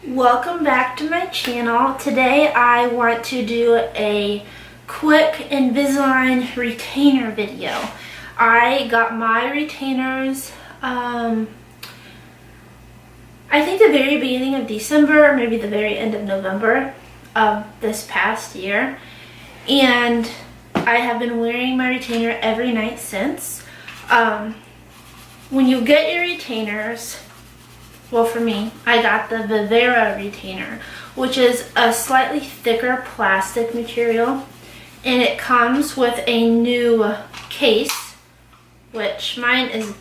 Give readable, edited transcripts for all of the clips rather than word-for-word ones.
Welcome back to my channel. Today I want to do a quick Invisalign retainer video. I got my retainers I think the very beginning of December or maybe the very end of November of this past year, and I have been wearing my retainer every night since. When you get your retainers, well, for me, I got the Vivera retainer, which is a slightly thicker plastic material, and it comes with a new case, which mine is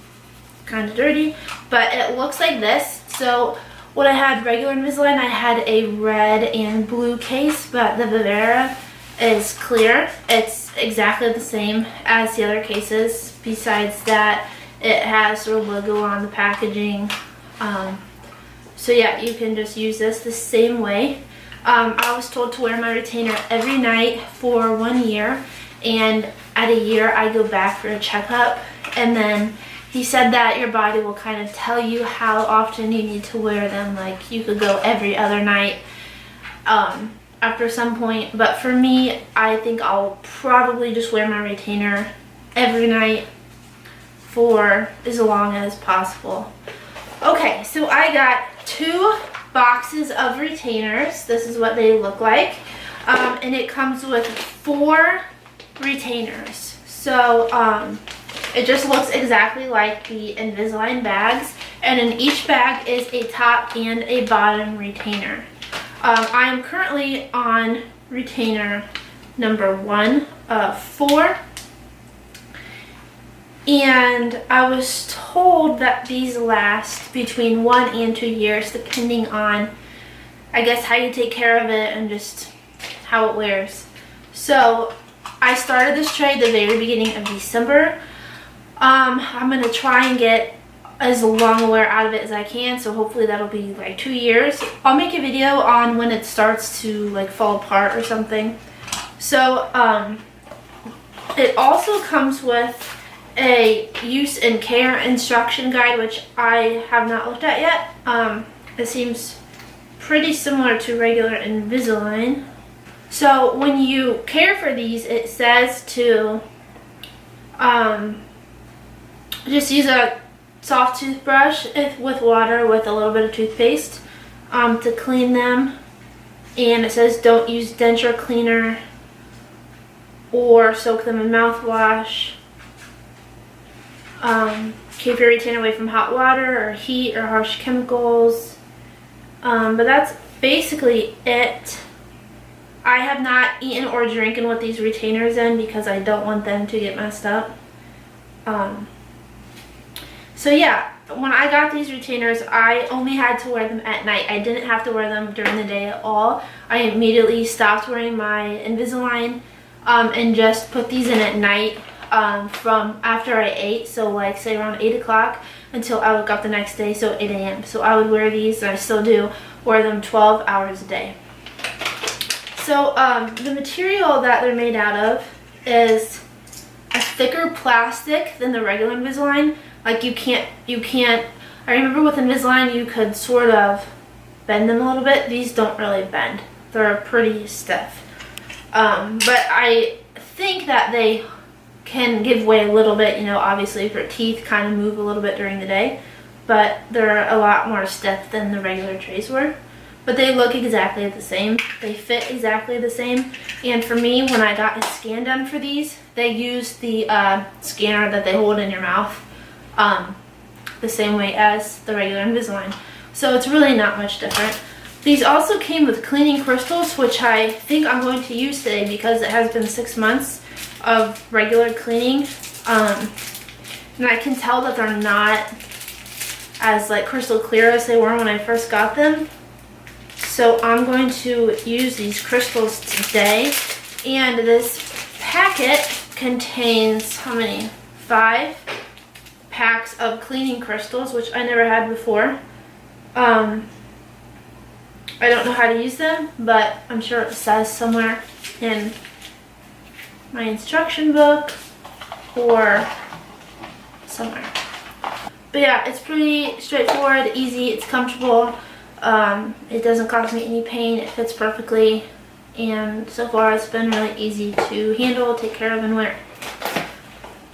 kind of dirty, but it looks like this. So when I had regular Invisalign, I had a red and blue case, but the Vivera is clear. It's exactly the same as the other cases. Besides that, it has their logo on the packaging. So yeah, you can just use this the same way. I was told to wear my retainer every night for 1 year, and at a year I go back for a checkup, and then he said that your body will kind of tell you how often you need to wear them. Like, you could go every other night after some point, but for me, I think I'll probably just wear my retainer every night for as long as possible. Okay, so I got 2 boxes of retainers. This is what they look like, and it comes with 4 retainers. So it just looks exactly like the Invisalign bags, and in each bag is a top and a bottom retainer. I am currently on retainer number 1 of 4. And I was told that these last between 1 and 2 years, depending on, I guess, how you take care of it and just how it wears. So I started this tray at the very beginning of December. I'm going to try and get as long a wear out of it as I can, so hopefully that'll be like 2 years. I'll make a video on when it starts to like fall apart or something. So it also comes with a use and care instruction guide, which I have not looked at yet. It seems pretty similar to regular Invisalign. So when you care for these, it says to just use a soft toothbrush with water with a little bit of toothpaste to clean them, and it says don't use denture cleaner or soak them in mouthwash. Keep your retainer away from hot water or heat or harsh chemicals. But that's basically it. I have not eaten or drinking with these retainers in because I don't want them to get messed up. So yeah, when I got these retainers, I only had to wear them at night. I didn't have to wear them during the day at all. I immediately stopped wearing my Invisalign and just put these in at night. From after I ate, so like say around 8 o'clock until I woke up the next day, so 8 a.m. So I would wear these, and I still do, wear them 12 hours a day. So the material that they're made out of is a thicker plastic than the regular Invisalign. Like you can't, I remember with Invisalign you could sort of bend them a little bit. These don't really bend. They're pretty stiff. But I think that they can give way a little bit, you know, obviously if your teeth kind of move a little bit during the day, but they're a lot more stiff than the regular trays were. But they look exactly the same. They fit exactly the same. And for me, when I got a scan done for these, they used the scanner that they hold in your mouth the same way as the regular Invisalign. So it's really not much different. These also came with cleaning crystals, which I think I'm going to use today because it has been 6 months of regular cleaning, and I can tell that they're not as like crystal clear as they were when I first got them. So I'm going to use these crystals today, and this packet contains how many? 5 packs of cleaning crystals, which I never had before. I don't know how to use them, but I'm sure it says somewhere in my instruction book or somewhere. But yeah, it's pretty straightforward, easy, it's comfortable. It doesn't cause me any pain. It fits perfectly, and so far it's been really easy to handle, take care of, and wear.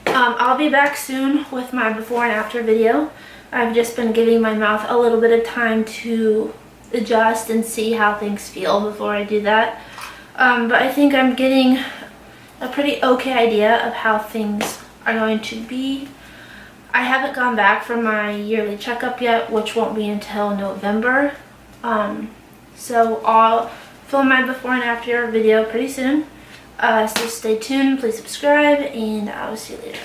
I'll be back soon with my before and after video. I've just been giving my mouth a little bit of time to adjust and see how things feel before I do that. But I think I'm getting a pretty okay idea of how things are going to be. I haven't gone back for my yearly checkup yet, which won't be until November. So I'll film my before and after video pretty soon. So stay tuned, please subscribe, and I will see you later.